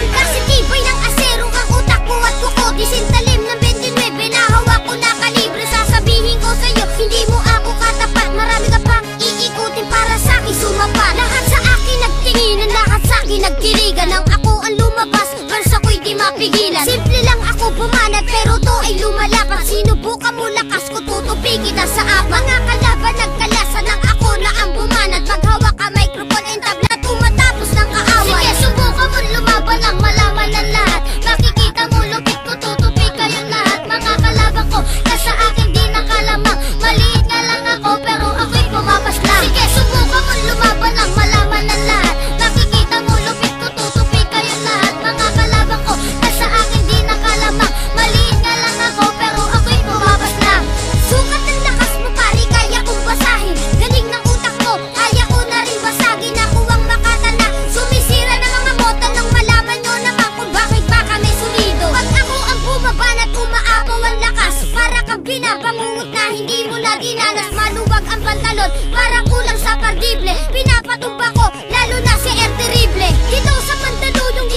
Kasi tibay ng asero ang utak ko at kuko. Disintalim ng 29 na hawak ko na kalibre. Sasabihin ko sa'yo, hindi mo ako katapat. Marami ka pang iikutin para sa'kin sumapat. Lahat sa akin nagtinginan, lahat sa'kin nagkirigan. Nang ako ang lumabas, verse ako'y di mapigilan. Simple lang ako bumanat, pero to ay lumalaban. Sinubukan mo lakas ko, tutupi kita sa apat. Mga kalaban nagkalasa ng ako na ang bumanat. Maghawak ka microphone and tabla, tumatapos ng kaaway. Sige, subukan mo lumaban ang malaman ng lahat. Makikita mo lupit ko, tutupi kayong lahat. Mga kalaban ko, na sa akin di nakalamang. Maliit nga lang ako, pero ako'y pumapaslang. Sige, subukan mo lumaban ang malaman ng lahat. Makikita mo lupit ko, tutupi kayong lahat. Mga kalaban ko, na sa akin di nakalamang. Maliit nga lang ako, pero ako'y pumapaslang. Sukat ng lakas mo pare, kaya kong basahin. Galing ng utak mo, kaya ko na rin basagin. Ako ang makatanda, sumisira ng mga mota nang malaman nyo naman kung bakit ba kami sulido. Pag ako ang bumaban at umaapaw ang lakas, para kang pinapangungot na hindi mo na dinanas. Maluwag ang pantalon, parang kulang sa pardible. Pinapatumba ko, lalo na si R. Terrible. Dito sa Mandaluyong,